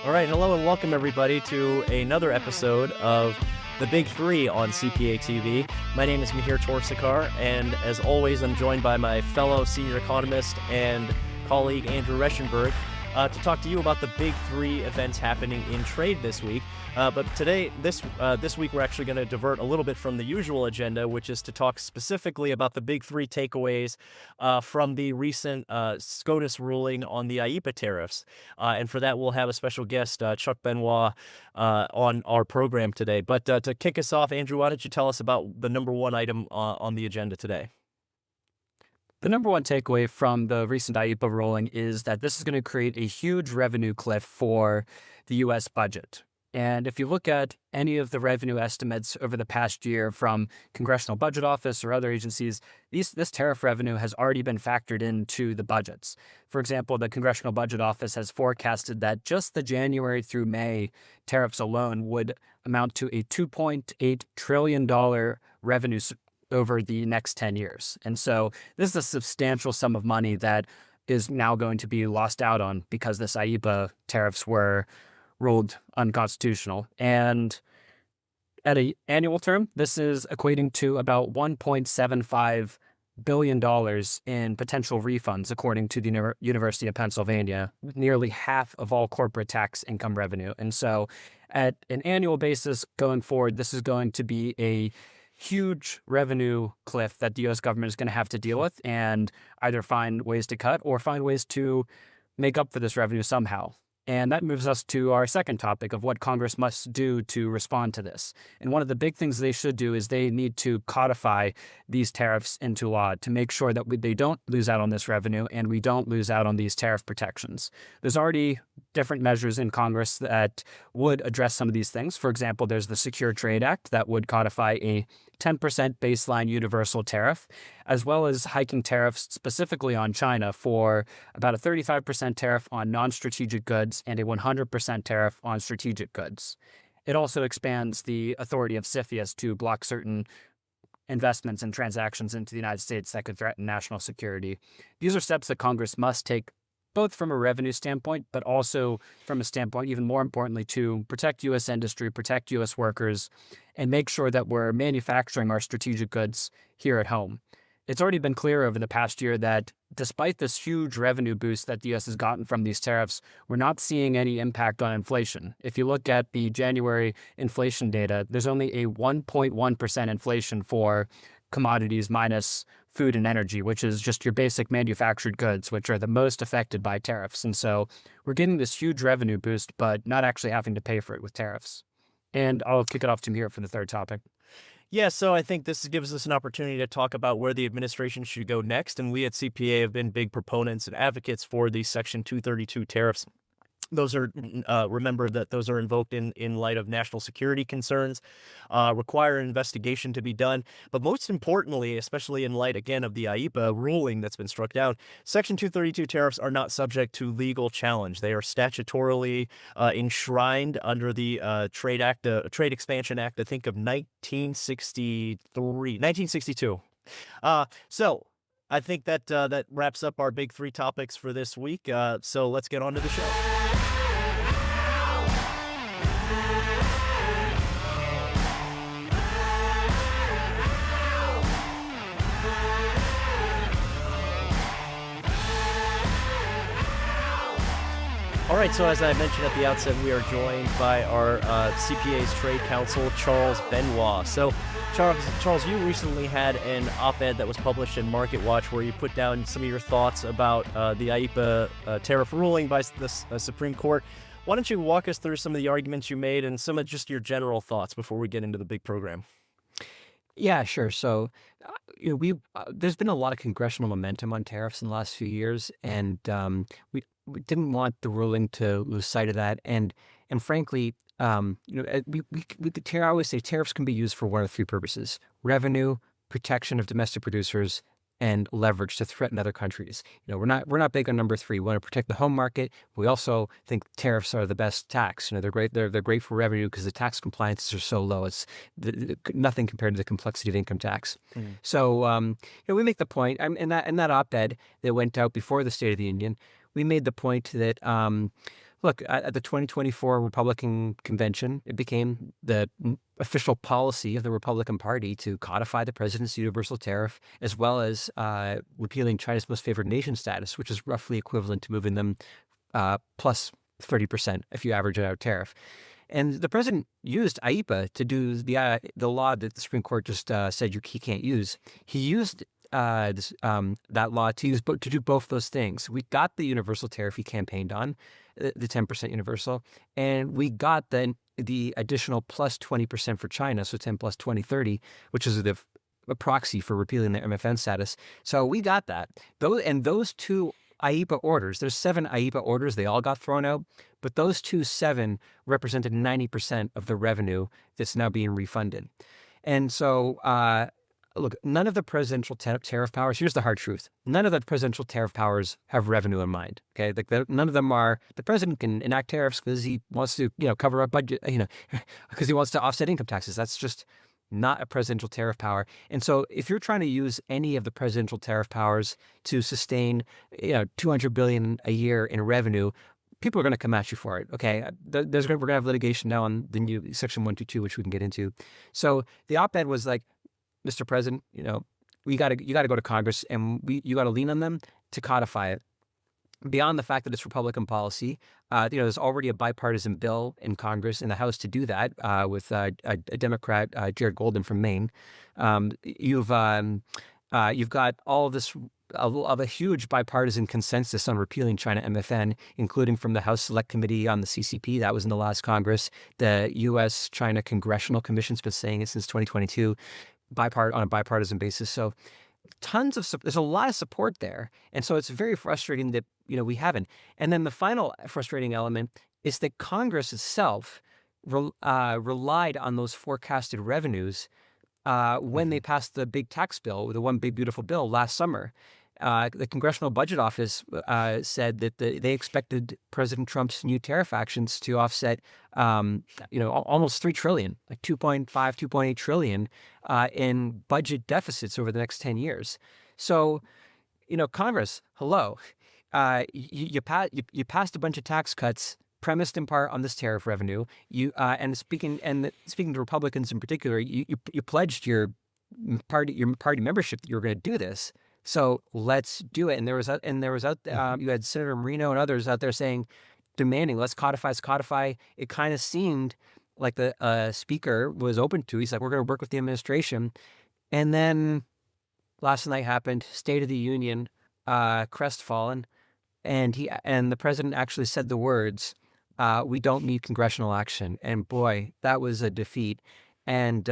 All right, hello and welcome everybody to another episode of The Big Three on CPA TV. My name is Mihir Torsekar, and as always, I'm joined by my fellow senior economist and colleague Andrew Rechenberg to talk to you about the big three events happening in trade this week. But today, this week, we're actually going to divert a little bit from the usual agenda, which is to talk specifically about the big three takeaways from the recent SCOTUS ruling on the IEEPA tariffs. And for that, we'll have a special guest, Chuck Benoit, on our program today. But to kick us off, Andrew, why don't you tell us about the number one item on the agenda today? The number one takeaway from the recent IEEPA ruling is that this is going to create a huge revenue cliff for the U.S. budget. And if you look at any of the revenue estimates over the past year from Congressional Budget Office or other agencies, this tariff revenue has already been factored into the budgets. For example, the Congressional Budget Office has forecasted that just the January through May tariffs alone would amount to a $2.8 trillion revenue over the next 10 years. And so this is a substantial sum of money that is now going to be lost out on because this IEEPA tariffs were ruled unconstitutional. And at an annual term, this is equating to about $1.75 billion in potential refunds, according to the University of Pennsylvania, nearly half of all corporate tax income revenue. And so at an annual basis going forward, this is going to be a huge revenue cliff that the U.S. government is going to have to deal with and either find ways to cut or find ways to make up for this revenue somehow. And that moves us to our second topic of what Congress must do to respond to this. And one of the big things they should do is they need to codify these tariffs into law to make sure that they don't lose out on this revenue and we don't lose out on these tariff protections. There's already different measures in Congress that would address some of these things. For example, there's the Secure Trade Act that would codify a 10% baseline universal tariff, as well as hiking tariffs specifically on China for about a 35% tariff on non-strategic goods and a 100% tariff on strategic goods. It also expands the authority of CFIUS to block certain investments and transactions into the United States that could threaten national security. These are steps that Congress must take both from a revenue standpoint, but also from a standpoint, even more importantly, to protect U.S. industry, protect U.S. workers, and make sure that we're manufacturing our strategic goods here at home. It's already been clear over the past year that despite this huge revenue boost that the U.S. has gotten from these tariffs, we're not seeing any impact on inflation. If you look at the January inflation data, there's only a 1.1% inflation for commodities minus food and energy, which is just your basic manufactured goods, which are the most affected by tariffs. And so we're getting this huge revenue boost, but not actually having to pay for it with tariffs. And I'll kick it off to Mihir for the third topic. Yeah, so I think this gives us an opportunity to talk about where the administration should go next. And we at CPA have been big proponents and advocates for these Section 232 tariffs. Those are, remember that those are invoked in light of national security concerns, require an investigation to be done. But most importantly, especially in light, again, of the IEEPA ruling that's been struck down, Section 232 tariffs are not subject to legal challenge. They are statutorily enshrined under the Trade Expansion Act, I think of 1962. So I think that wraps up our big three topics for this week. So let's get on to the show. All right, so as I mentioned at the outset, we are joined by our CPA's trade counsel, Charles Benoit. So, Charles, you recently had an op-ed that was published in Market Watch where you put down some of your thoughts about the IEEPA tariff ruling by the Supreme Court. Why don't you walk us through some of the arguments you made and some of just your general thoughts before we get into the big program? Yeah, sure. So, there's been a lot of congressional momentum on tariffs in the last few years, and we didn't want the ruling to lose sight of that. And frankly, I always say tariffs can be used for one of three purposes: revenue, protection of domestic producers, and leverage to threaten other countries. We're not big on number three. We want to protect the home market. We also think tariffs are the best tax. They're great. They're great for revenue because the tax compliances are so low. It's nothing compared to the complexity of income tax. Mm-hmm. So we make the point in that op-ed that went out before the State of the Union. We made the point that look, at the 2024 Republican convention, it became the official policy of the Republican Party to codify the president's universal tariff, as well as repealing China's most favored nation status, which is roughly equivalent to moving them plus 30% if you average it out tariff. And the president used IEEPA to do the law that the Supreme Court just said he can't use. He used that law to do both those things. We got the universal tariff he campaigned on, the 10% universal, and we got the additional plus 20% for China, so 10 plus 20, 30, which is a proxy for repealing the MFN status. So we got that. Those two IEEPA orders, there's 7 IEEPA orders, they all got thrown out, but those 7 represented 90% of the revenue that's now being refunded. And so, look, none of the presidential tariff powers, here's the hard truth, none of the presidential tariff powers have revenue in mind, okay? Like none of them are, the president can enact tariffs because he wants to, cover up budget, because he wants to offset income taxes. That's just not a presidential tariff power. And so if you're trying to use any of the presidential tariff powers to sustain, $200 billion a year in revenue, people are going to come at you for it. Okay, we're going to have litigation now on the new Section 122, which we can get into. So the op-ed was like, Mr. President, you got to go to Congress, and you got to lean on them to codify it. Beyond the fact that it's Republican policy, there's already a bipartisan bill in Congress in the House to do that with a Democrat, Jared Golden from Maine. You've got all this of a huge bipartisan consensus on repealing China MFN, including from the House Select Committee on the CCP. That was in the last Congress. The U.S.-China Congressional Commission's been saying it since 2022, on a bipartisan basis. So there's a lot of support there. And so it's very frustrating that, we haven't. And then the final frustrating element is that Congress itself relied on those forecasted revenues when they passed the big tax bill, the one big beautiful bill last summer. The Congressional Budget Office said that they expected President Trump's new tariff actions to offset, almost $3 trillion, like 2.5, 2.8 trillion in budget deficits over the next 10 years. So, Congress, hello, you passed a bunch of tax cuts premised in part on this tariff revenue. And speaking to Republicans in particular, you pledged your party membership that you were going to do this. So let's do it. And you had Senator Marino and others out there demanding, let's codify. It kind of seemed like the speaker was open to. He's like, we're going to work with the administration. And then last night happened, State of the Union, crestfallen, and the president actually said the words, "We don't need congressional action." And boy, that was a defeat. And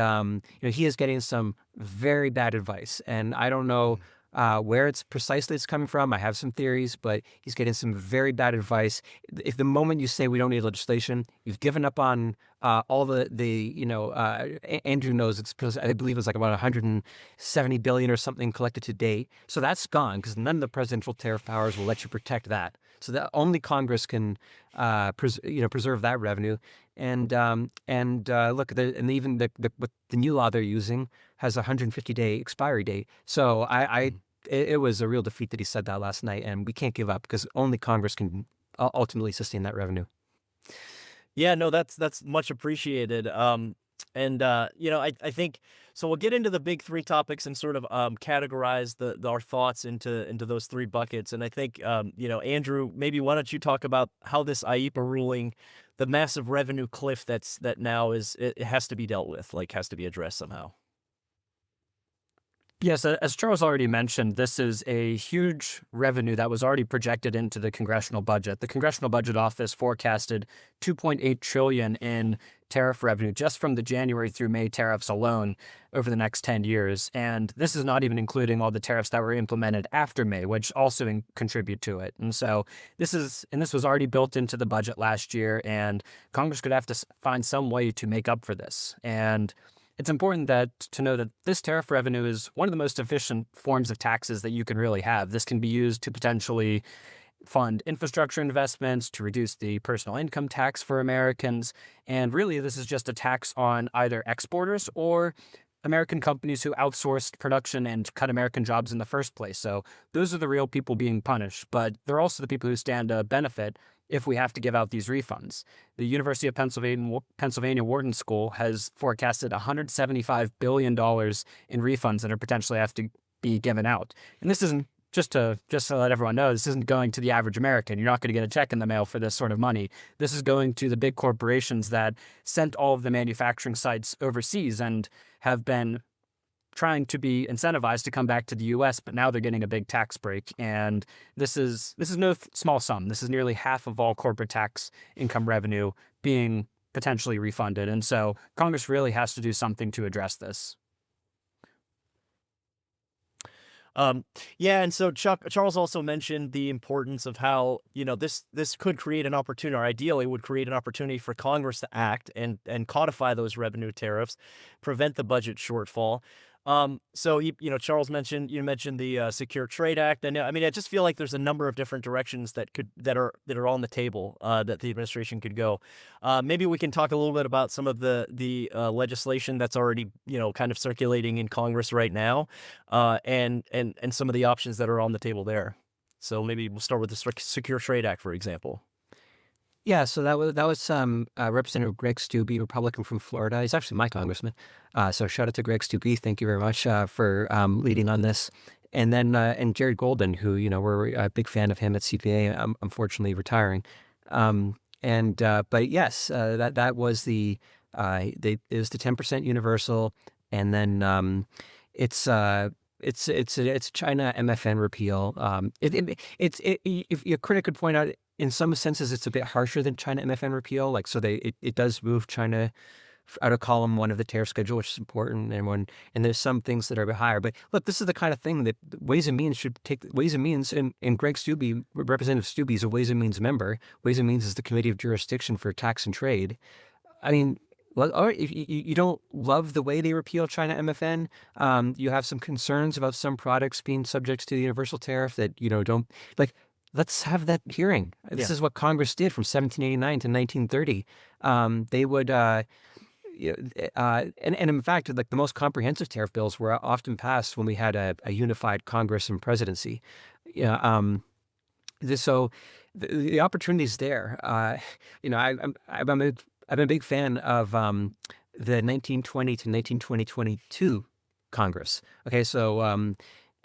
he is getting some very bad advice, and I don't know where it's coming from. I have some theories, but he's getting some very bad advice. If the moment you say we don't need legislation, you've given up on all Andrew knows I believe it's like about 170 billion or something collected to date. So that's gone because none of the presidential tariff powers will let you protect that. So that only Congress can preserve that revenue. And look, even the new law they're using has a 150-day expiry date. So it was a real defeat that he said that last night, and we can't give up because only Congress can ultimately sustain that revenue. Yeah, no, that's much appreciated. I think so. We'll get into the big 3 topics and sort of categorize our thoughts into those 3 buckets. And I think Andrew, maybe why don't you talk about how this IEEPA ruling, the massive revenue cliff that now it has to be dealt with, has to be addressed somehow. Yes, as Charles already mentioned, this is a huge revenue that was already projected into the congressional budget. The Congressional Budget Office forecasted $2.8 trillion in tariff revenue just from the January through May tariffs alone over the next 10 years. And this is not even including all the tariffs that were implemented after May, which also contribute to it. And so this was already built into the budget last year, and Congress could have to find some way to make up for this. And it's important to know that this tariff revenue is one of the most efficient forms of taxes that you can really have. This can be used to potentially fund infrastructure investments, to reduce the personal income tax for Americans. And really, this is just a tax on either exporters or American companies who outsourced production and cut American jobs in the first place. So those are the real people being punished, but they're also the people who stand to benefit if we have to give out these refunds. The University of Pennsylvania Wharton School has forecasted $175 billion in refunds that are potentially have to be given out. And this isn't just to let everyone know, this isn't going to the average American. You're not going to get a check in the mail for this sort of money. This is going to the big corporations that sent all of the manufacturing sites overseas and have been trying to be incentivized to come back to the U.S., but now they're getting a big tax break. And this is no small sum. This is nearly half of all corporate tax income revenue being potentially refunded. And so Congress really has to do something to address this. Yeah, and so Charles also mentioned the importance of how, this could create an opportunity, or ideally would create an opportunity for Congress to act and codify those revenue tariffs, prevent the budget shortfall. So Charles mentioned the Secure Trade Act, and I mean, I just feel like there's a number of different directions that are on the table that the administration could go. Maybe we can talk a little bit about some of the legislation that's already kind of circulating in Congress right now, and some of the options that are on the table there. So maybe we'll start with the Secure Trade Act, for example. Yeah, so that was Representative Greg Steube, Republican from Florida. He's actually my congressman. So shout out to Greg Steube. Thank you very much for leading on this. And then and Jared Golden, who we're a big fan of him at CPA. Unfortunately retiring. But yes, that was it was the 10% universal, and then it's China MFN repeal. If a critic could point out, in some senses, it's a bit harsher than China MFN repeal. It does move China out of column 1 of the tariff schedule, which is important. And there's some things that are a bit higher. But look, this is the kind of thing that Ways and Means should take. Ways and Means, and Greg Steube, Representative Steube, is a Ways and Means member. Ways and Means is the Committee of Jurisdiction for Tax and Trade. I mean, if you don't love the way they repeal China MFN, you have some concerns about some products being subject to the universal tariff that don't like. Let's have that hearing. This is what Congress did from 1789 to 1930. They would, and in fact, like the most comprehensive tariff bills were often passed when we had a unified Congress and presidency. So the opportunity's there. I'm a big fan of the 1920 to 1922 Congress. Okay, so.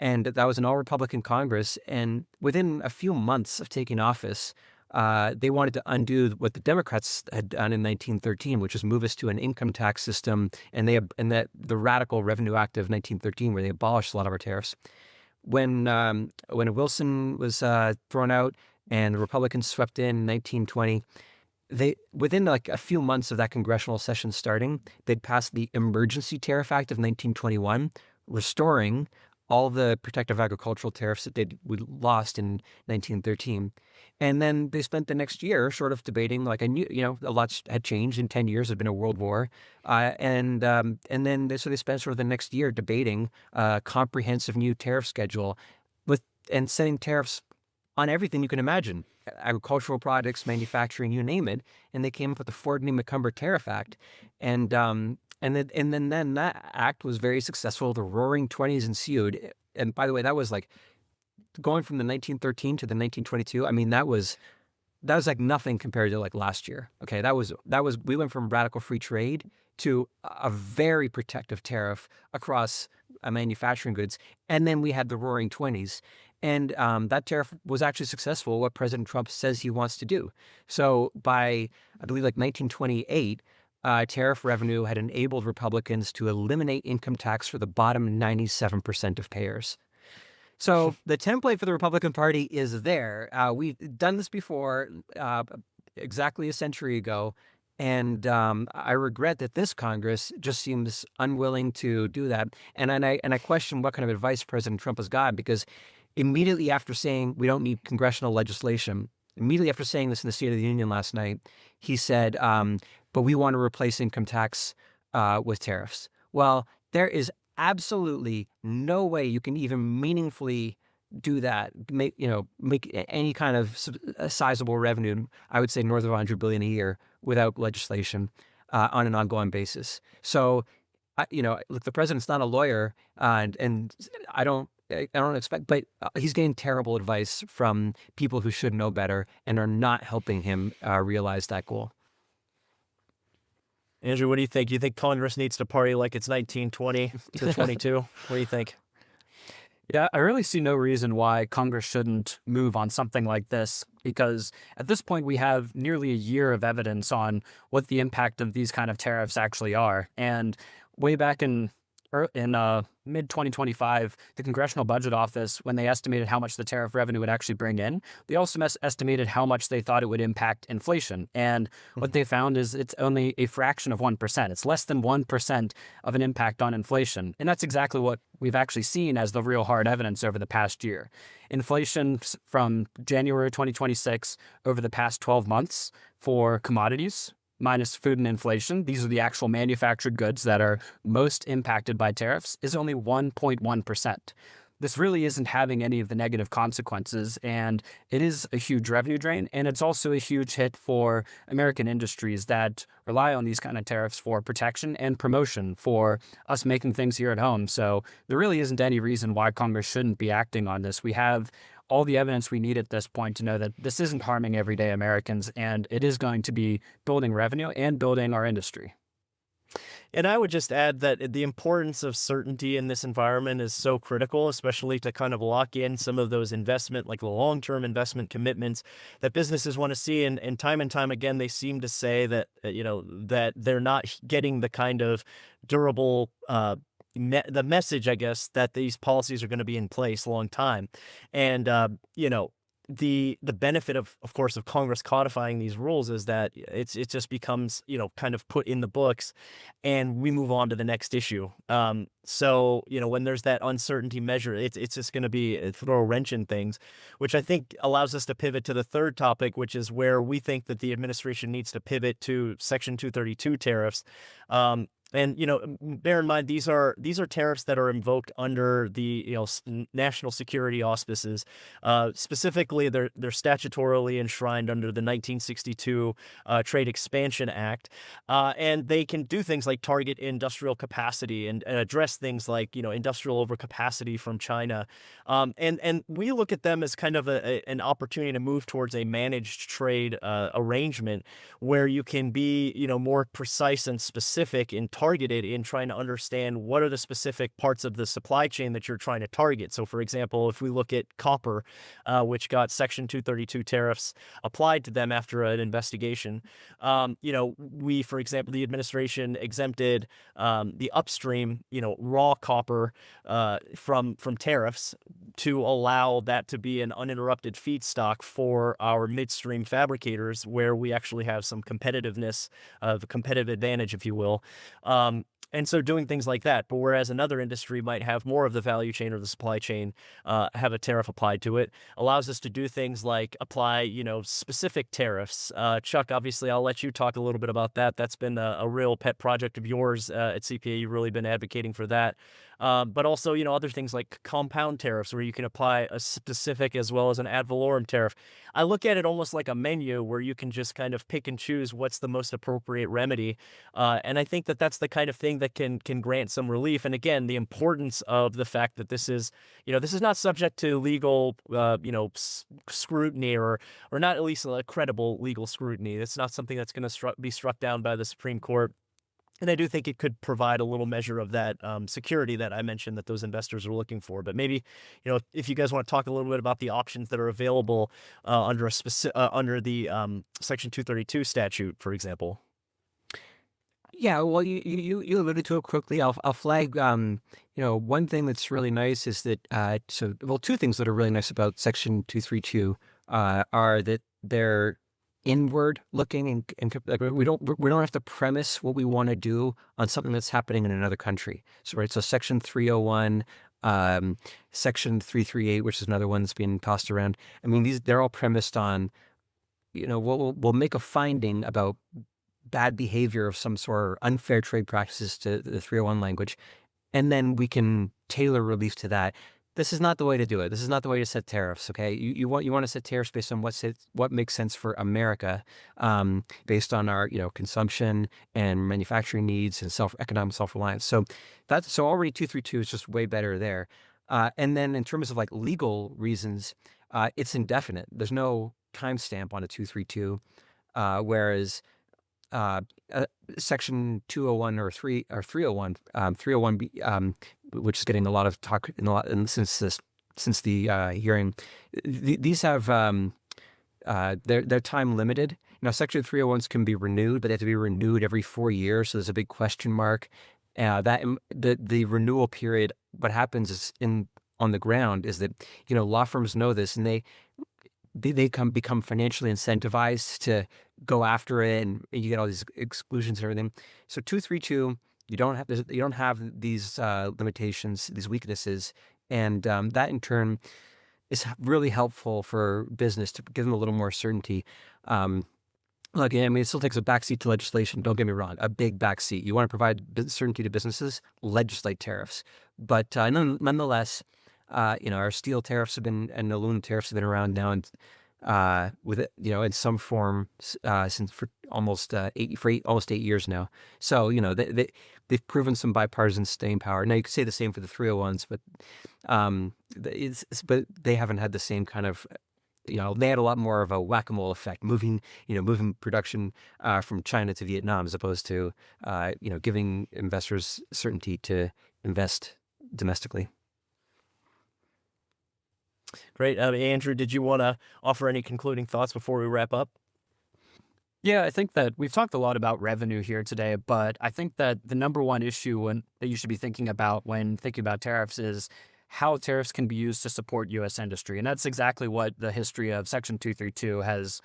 And that was an all-Republican Congress. And within a few months of taking office, they wanted to undo what the Democrats had done in 1913, which is move us to an income tax system, and the Radical Revenue Act of 1913, where they abolished a lot of our tariffs. When Wilson was thrown out and the Republicans swept in 1920, within like a few months of that congressional session starting, they'd passed the Emergency Tariff Act of 1921, restoring all the protective agricultural tariffs that we lost in 1913. And then they spent the next year sort of debating, like, a lot had changed in 10 years. There'd been a world war. And then they spent sort of the next year debating a comprehensive new tariff schedule and setting tariffs on everything you can imagine, agricultural products, manufacturing, you name it. And they came up with the Fordney-McCumber Tariff Act. And then that act was very successful. The Roaring '20s ensued. And by the way, that was like going from the 1913 to the 1922. I mean, that was like nothing compared to like last year. Okay, we went from radical free trade to a very protective tariff across manufacturing goods. And then we had the Roaring '20s. And that tariff was actually successful, what President Trump says he wants to do. So by, I believe, like 1928, tariff revenue had enabled Republicans to eliminate income tax for the bottom 97% of payers. So the template for the Republican Party is there. We've done this before, exactly a century ago, and I regret that this Congress just seems unwilling to do that. And I question what kind of advice President Trump has got, because immediately after saying we don't need congressional legislation, immediately after saying this in the State of the Union last night, he said, but we want to replace income tax with tariffs. Well, there is absolutely no way you can even meaningfully do that, make any kind of sizable revenue, I would say north of $100 billion a year, without legislation on an ongoing basis. So look, the president's not a lawyer, and I don't expect, but he's getting terrible advice from people who should know better and are not helping him realize that goal. Andrew, what do you think? Do you think Congress needs to party like it's 1920 to 22? What do you think? Yeah, I really see no reason why Congress shouldn't move on something like this, because at this point we have nearly a year of evidence on what the impact of these kind of tariffs actually are. And way back in mid 2025, the Congressional Budget Office, when they estimated how much the tariff revenue would actually bring in, they also estimated how much they thought it would impact inflation. And what they found is it's only a fraction of 1%. It's less than 1% of an impact on inflation. And that's exactly what we've actually seen as the real hard evidence over the past year. Inflation from January 2026 over the past 12 months for commodities, minus food and inflation, these are the actual manufactured goods that are most impacted by tariffs, is only 1.1%. This really isn't having any of the negative consequences, and it is a huge revenue drain, and it's also a huge hit for American industries that rely on these kind of tariffs for protection and promotion for us making things here at home. So there really isn't any reason why Congress shouldn't be acting on this. We have all the evidence we need at this point to know that this isn't harming everyday Americans, and it is going to be building revenue and building our industry. And I would just add that the importance of certainty in this environment is so critical, especially to kind of lock in some of those investment, like the long-term investment commitments that businesses want to see. And time again, they seem to say that, that they're not getting the kind of durable the message, I guess, that these policies are going to be in place a long time. And, the benefit of course, of Congress codifying these rules is that it just becomes, kind of put in the books, and we move on to the next issue. So, when there's that uncertainty measure, it's just going to be throw a wrench in things, which I think allows us to pivot to the third topic, which is where we think that the administration needs to pivot to Section 232 tariffs. And, bear in mind, these are tariffs that are invoked under the, national security auspices. Specifically, they're statutorily enshrined under the 1962 Trade Expansion Act. And they can do things like target industrial capacity and address things like, industrial overcapacity from China. And we look at them as kind of an opportunity to move towards a managed trade arrangement where you can be, more precise and specific in targeted in trying to understand what are the specific parts of the supply chain that you're trying to target. So, for example, if we look at copper, which got Section 232 tariffs applied to them after an investigation, for example, the administration exempted the upstream, raw copper from tariffs to allow that to be an uninterrupted feedstock for our midstream fabricators, where we actually have some competitiveness, of a competitive advantage, if you will. And so doing things like that, but whereas another industry might have more of the value chain or the supply chain have a tariff applied to it, allows us to do things like apply, specific tariffs. Chuck, obviously, I'll let you talk a little bit about that. That's been a real pet project of yours at CPA. You've really been advocating for that. But also, other things like compound tariffs, where you can apply a specific as well as an ad valorem tariff. I look at it almost like a menu where you can just kind of pick and choose what's the most appropriate remedy. And I think that that's the kind of thing that can grant some relief. And again, the importance of the fact that this is not subject to legal, scrutiny or not at least a credible legal scrutiny. It's not something that's going to be struck down by the Supreme Court. And I do think it could provide a little measure of that security that I mentioned that those investors are looking for. But maybe, if you guys want to talk a little bit about the options that are available under the Section 232 statute, for example. Yeah, well, you alluded to it quickly. I'll flag. One thing that's really nice is that two things that are really nice about Section 232 are that they're inward looking, and we don't have to premise what we want to do on something that's happening in another country. So Section 301, Section 338, which is another one that's being tossed around. I mean, they're all premised on, we'll make a finding about bad behavior of some sort, or unfair trade practices to the 301 language, and then we can tailor relief to that. This is not the way to do it. This is not the way to set tariffs. Okay, you want to set tariffs based on what makes sense for America, based on our consumption and manufacturing needs and economic self-reliance. So already 232 is just way better there. And then in terms of like legal reasons, it's indefinite. There's no timestamp on a 232, whereas Section 201 or 301, 301B, which is getting a lot of talk since the hearing. These have they're time limited. Now, Section 301s can be renewed, but they have to be renewed every 4 years. So there's a big question mark. That the renewal period. What happens is on the ground is that law firms know this, and they become financially incentivized to go after it, and you get all these exclusions and everything. So 232, you don't have these limitations, these weaknesses, and that in turn is really helpful for business to give them a little more certainty. Look, I mean, it still takes a backseat to legislation. Don't get me wrong, a big backseat. You want to provide certainty to businesses, legislate tariffs. But nonetheless, our steel tariffs and aluminum tariffs have been around now, and with it, in some form since for almost 8 years now. So they've proven some bipartisan staying power. Now you could say the same for the 301s, but but they haven't had the same kind of. They had a lot more of a whack-a-mole effect, moving production from China to Vietnam, as opposed to giving investors certainty to invest domestically. Great. Andrew, did you want to offer any concluding thoughts before we wrap up? Yeah, I think that we've talked a lot about revenue here today, but I think that the number one issue that you should be thinking about when thinking about tariffs is how tariffs can be used to support U.S. industry. And that's exactly what the history of Section 232 has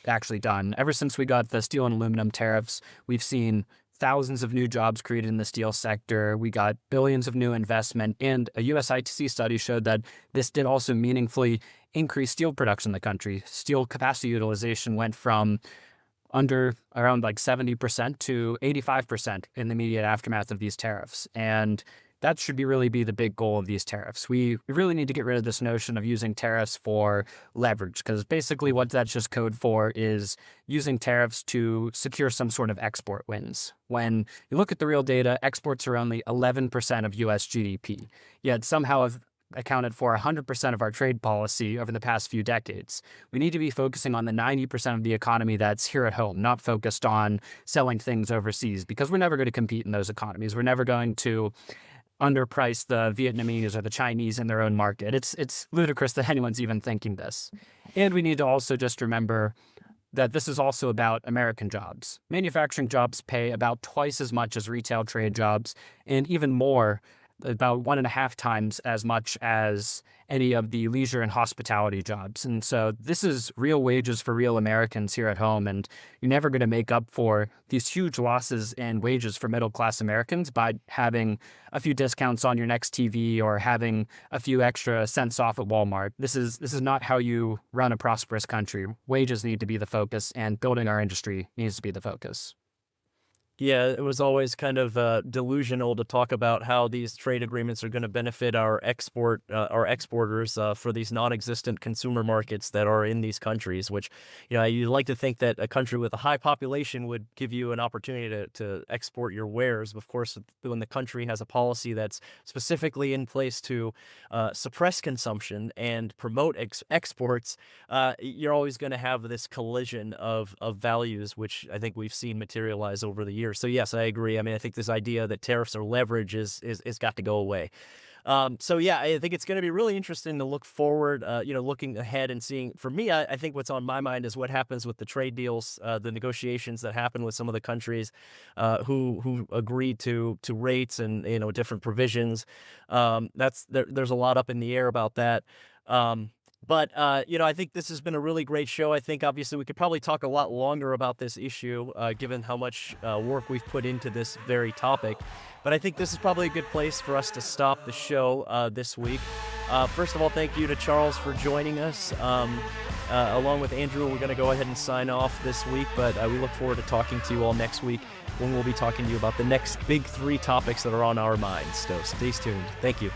actually done. Ever since we got the steel and aluminum tariffs, we've seen thousands of new jobs created in the steel sector. We got billions of new investment, and a US ITC study showed that this did also meaningfully increase steel production in the country. Steel capacity utilization went from around like 70% to 85% in the immediate aftermath of these tariffs. And that should really be the big goal of these tariffs. We really need to get rid of this notion of using tariffs for leverage, because basically what that's just code for is using tariffs to secure some sort of export wins. When you look at the real data, exports are only 11% of U.S. GDP, yet somehow have accounted for 100% of our trade policy over the past few decades. We need to be focusing on the 90% of the economy that's here at home, not focused on selling things overseas, because we're never going to compete in those economies. We're never going to underprice the Vietnamese or the Chinese in their own market. It's ludicrous that anyone's even thinking this. And we need to also just remember that this is also about American jobs. Manufacturing jobs pay about twice as much as retail trade jobs, and even more, about 1.5 times as much as any of the leisure and hospitality jobs. And so this is real wages for real Americans here at home, and you're never going to make up for these huge losses in wages for middle-class Americans by having a few discounts on your next TV or having a few extra cents off at Walmart. This is not how you run a prosperous country. Wages need to be the focus, and building our industry needs to be the focus. Yeah, it was always kind of delusional to talk about how these trade agreements are going to benefit our exporters for these non-existent consumer markets that are in these countries, which, you'd like to think that a country with a high population would give you an opportunity to export your wares. Of course, when the country has a policy that's specifically in place to suppress consumption and promote exports, you're always going to have this collision of values, which I think we've seen materialize over the years. So yes, I agree. I mean, I think this idea that tariffs are leverage is got to go away. So yeah, I think it's going to be really interesting to look forward, looking ahead and seeing. For me, I think what's on my mind is what happens with the trade deals, the negotiations that happen with some of the countries who agreed to rates and different provisions. There's a lot up in the air about that. But I think this has been a really great show. I think obviously we could probably talk a lot longer about this issue, given how much work we've put into this very topic. But I think this is probably a good place for us to stop the show this week. First of all, thank you to Charles for joining us. Along with Andrew, we're going to go ahead and sign off this week, but we look forward to talking to you all next week when we'll be talking to you about the next big 3 topics that are on our minds. So stay tuned. Thank you.